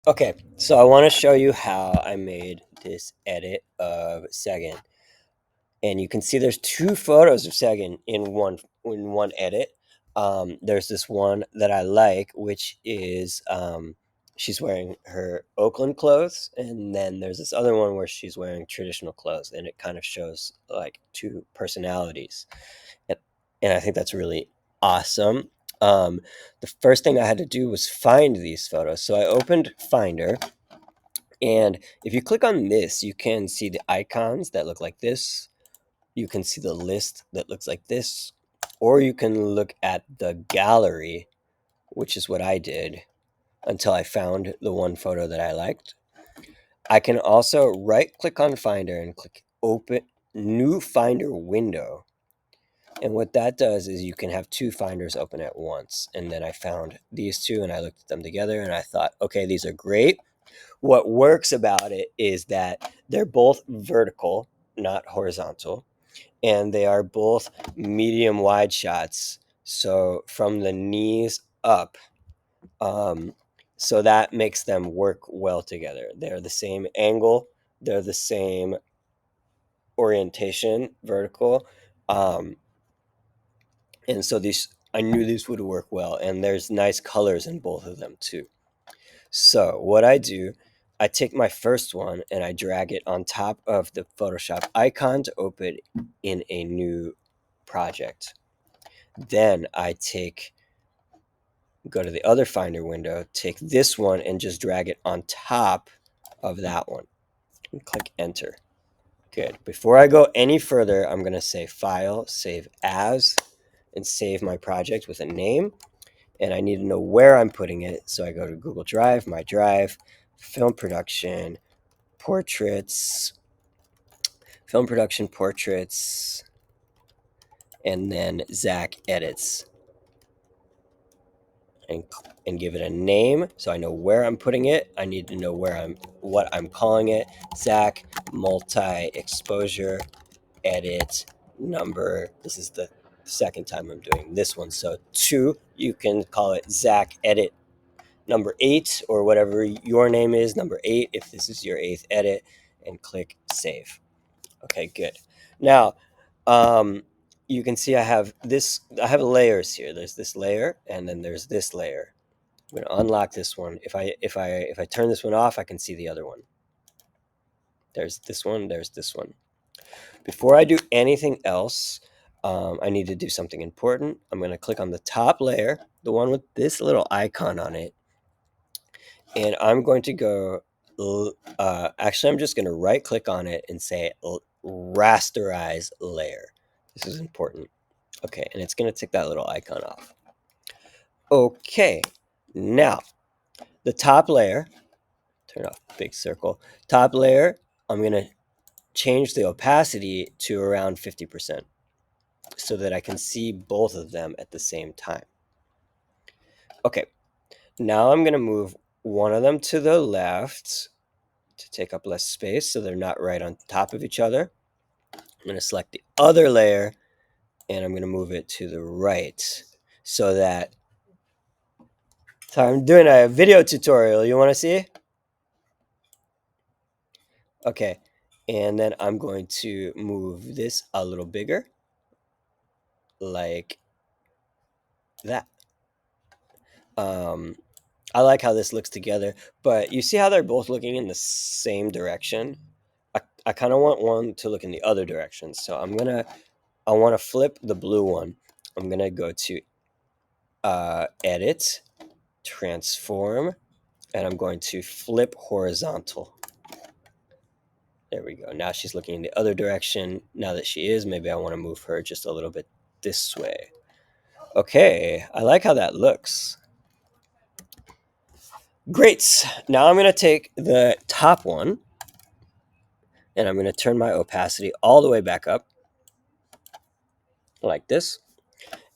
Okay, so I want to show you how I made this edit of Sagan. And you can see there's two photos of Sagan in one edit. There's this one that I like, which is she's wearing her Oakland clothes, and then there's this other one where she's wearing traditional clothes, and it kind of shows like two personalities. And, and I think that's really awesome. The first thing I had to do was find these photos. So I opened Finder, and if you click on this, you can see the icons that look like this. You can see the list that looks like this, or you can look at the gallery, which is what I did until I found the one photo that I liked. I can also right click on Finder and click open new Finder window. And what that does is you can have two finders open at once. And then I found these two and I looked at them together and I thought, okay, these are great. What works about it is that they're both vertical, not horizontal, and they are both medium wide shots. So from the knees up, so that makes them work well together. They're the same angle, they're the same orientation, vertical. Um, and so these, I knew these would work well, and there's nice colors in both of them too. So what I do, I take my first one and I drag it on top of the Photoshop icon to open in a new project. Then I go to the other Finder window, take this one and just drag it on top of that one and click enter. Good. Before I go any further, I'm going to say File, Save As, and save my project with a name. And I need to know where I'm putting it. So I go to Google Drive, My Drive, Film Production, Portraits, Film Production, Portraits, and then Zach Edits. And give it a name so I know where I'm putting it. I need to know what I'm calling it. Zach multi-exposure edit number. This is the second time I'm doing this one. So 2, you can call it Zach edit number 8 or whatever your name is, number 8 if this is your 8th edit, and click save. Okay, good. Now, you can see I have layers here. There's this layer and then there's this layer. I'm going to unlock this one. If I turn this one off, I can see the other one. There's this one. There's this one. Before I do anything else, I need to do something important. I'm going to click on the top layer, the one with this little icon on it, and I'm going to go. Actually, I'm just going to right click on it and say rasterize layer. This is important. Okay, and it's going to take that little icon off. Okay, now the top layer. Turn off big circle. Top layer, I'm going to change the opacity to around 50% so that I can see both of them at the same time. Okay, now I'm going to move one of them to the left to take up less space so they're not right on top of each other. I'm going to select the other layer and I'm going to move it to the right so that. So I'm doing a video tutorial. You want to see? Okay, and then I'm going to move this a little bigger, like that. I like how this looks together, but you see how they're both looking in the same direction? I kind of want one to look in the other direction, so I want to flip the blue one. I'm going to go to Edit, Transform, and I'm going to flip horizontal. There we go. Now she's looking in the other direction. Now that she is, maybe I want to move her just a little bit this way. Okay, I like how that looks. Great. Now I'm going to take the top one and I'm going to turn my opacity all the way back up like this.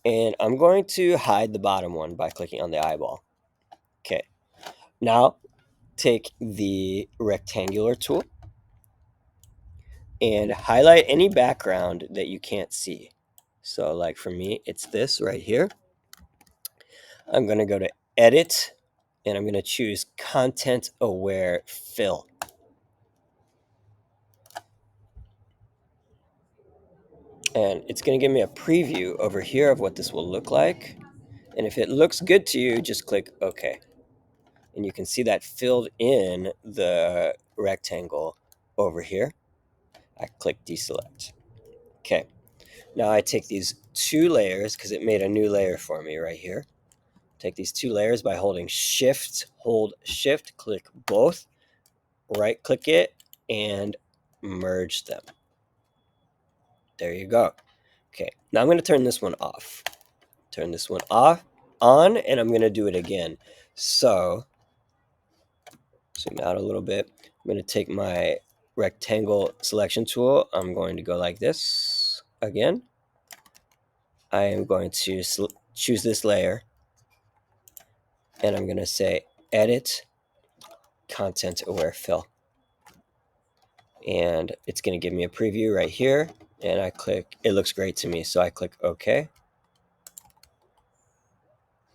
And I'm going to hide the bottom one by clicking on the eyeball. Okay. Now take the rectangular tool and highlight any background that you can't see. So like for me, it's this right here. I'm going to go to Edit, and I'm going to choose Content Aware Fill. And it's going to give me a preview over here of what this will look like. And if it looks good to you, just click OK. And you can see that filled in the rectangle over here. I click deselect. Okay. Now I take these two layers, because it made a new layer for me right here. Take these two layers by holding Shift, hold Shift, click both, right click it, and merge them. There you go. Okay, now I'm going to turn this one off. Turn this one on, and I'm going to do it again. So, zoom out a little bit. I'm going to take my rectangle selection tool. I'm going to go like this again. I am going to choose this layer, and I'm going to say Edit Content Aware Fill. And it's going to give me a preview right here, and I click, it looks great to me, so I click OK,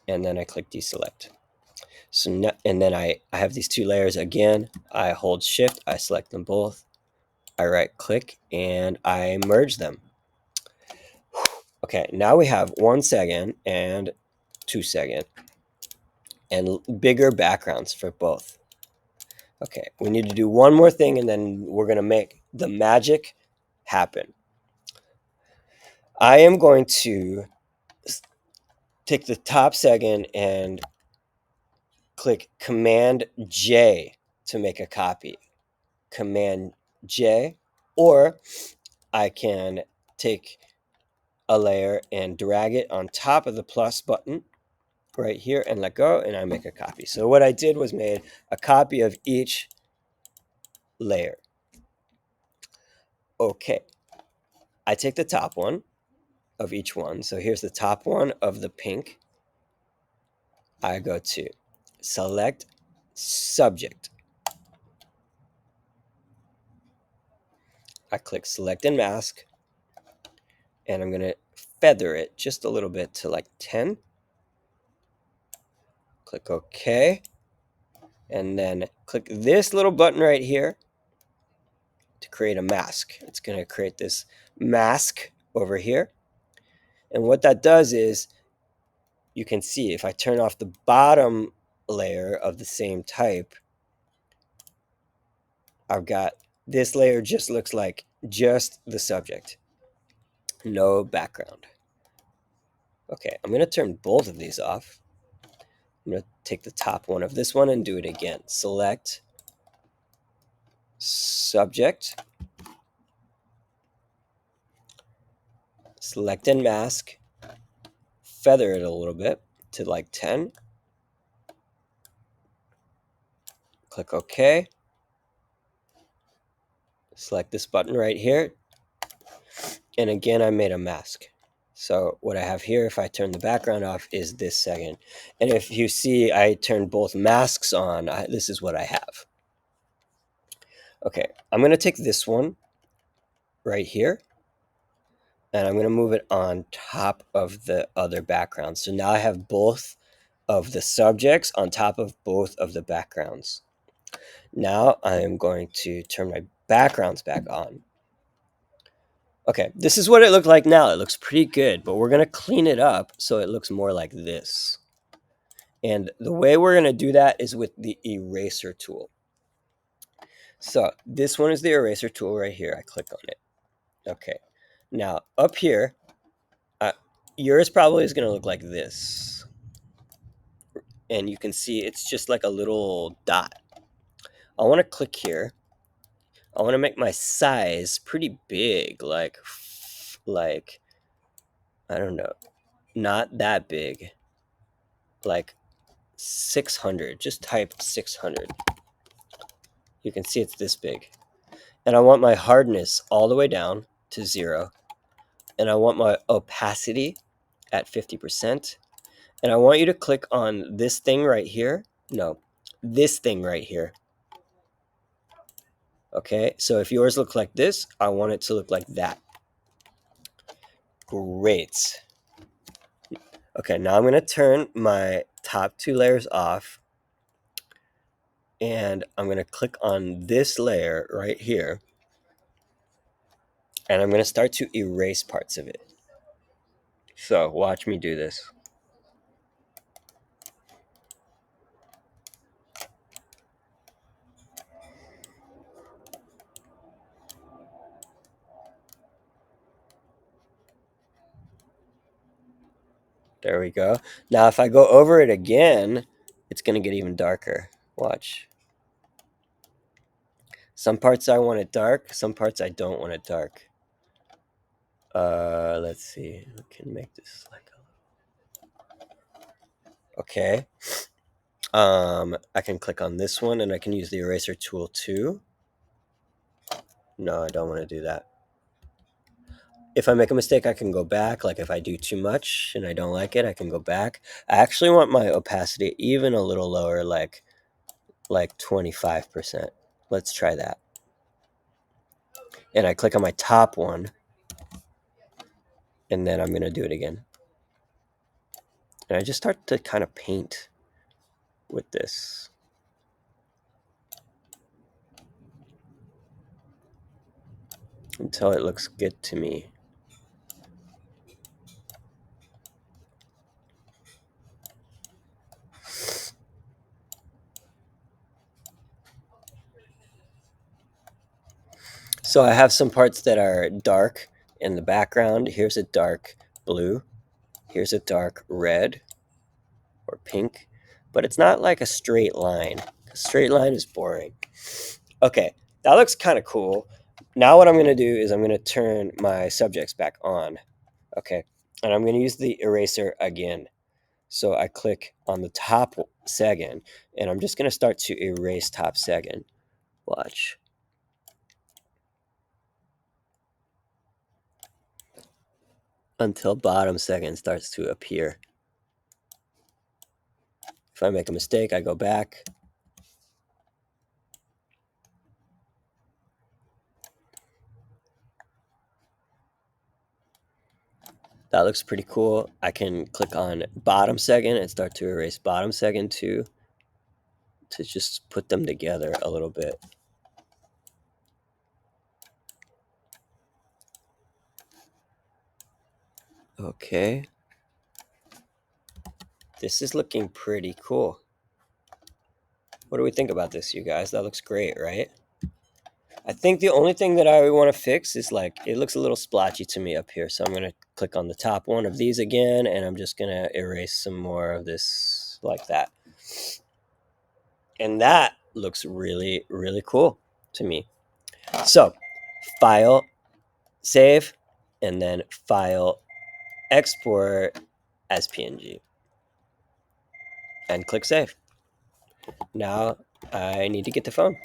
and then I click deselect. So now, and then I have these two layers again. I hold Shift, I select them both, I right click, and I merge them. Okay, now we have 1 second and 2 second, and bigger backgrounds for both. Okay, we need to do one more thing, and then we're going to make the magic happen. I am going to take the top second and click Command J to make a copy. Command J, or I can take a layer and drag it on top of the plus button right here and let go, and I make a copy. So what I did was made a copy of each layer. Okay, I take the top one of each one. So here's the top one of the pink. I go to Select Subject. I click Select and Mask, and I'm going to feather it just a little bit to like 10. Click OK, and then click this little button right here to create a mask. It's going to create this mask over here. And what that does is, you can see if I turn off the bottom layer of the same type, I've got this layer just looks like just the subject, no background. Okay, I'm going to turn both of these off. I'm going to take the top one of this one and do it again. Select Subject, select and mask, feather it a little bit to like 10. Click OK. Select this button right here. And again, I made a mask. So what I have here, if I turn the background off, is this second. And if you see I turned both masks on, this is what I have. Okay, I'm going to take this one right here, and I'm going to move it on top of the other background. So now I have both of the subjects on top of both of the backgrounds. Now I am going to turn my backgrounds back on. Okay, this is what it looked like now. It looks pretty good, but we're going to clean it up so it looks more like this. And the way we're going to do that is with the eraser tool. So this one is the eraser tool right here. I click on it. Okay, now up here, yours probably is going to look like this. And you can see it's just like a little dot. I want to click here. I want to make my size pretty big, like I don't know, not that big, like 600. Just type 600. You can see it's this big. And I want my hardness all the way down to 0. And I want my opacity at 50%. And I want you to click on this thing right here. No, this thing right here. Okay, so if yours look like this, I want it to look like that. Great. Okay, now I'm going to turn my top 2 layers off. and I'm going to click on this layer right here, and I'm going to start to erase parts of it. So watch me do this. There we go. Now if I go over it again, it's going to get even darker. Watch. Some parts I want it dark, some parts I don't want it dark. Let's see. We can make this like a... Okay. I can click on this one and I can use the eraser tool too. No, I don't want to do that. If I make a mistake, I can go back. Like if I do too much and I don't like it, I can go back. I actually want my opacity even a little lower, like 25%. Let's try that. And I click on my top one, and then I'm going to do it again. And I just start to kind of paint with this. Until it looks good to me. So I have some parts that are dark in the background. Here's a dark blue. Here's a dark red or pink. But it's not like a straight line. A straight line is boring. Okay, that looks kind of cool. Now what I'm going to do is I'm going to turn my subjects back on. Okay, and I'm going to use the eraser again. So I click on the top second, and I'm just going to start to erase top second. Watch. Until bottom second starts to appear. If I make a mistake, I go back. That looks pretty cool. I can click on bottom second and start to erase bottom second too, to just put them together a little bit. Okay. This is looking pretty cool. What do we think about this, you guys? That looks great, right? I think the only thing that I want to fix is like, it looks a little splotchy to me up here. So I'm going to click on the top one of these again, and I'm just going to erase some more of this like that. And that looks really, really cool to me. So file, save, and then file, export as PNG. And click save. Now I need to get the phone.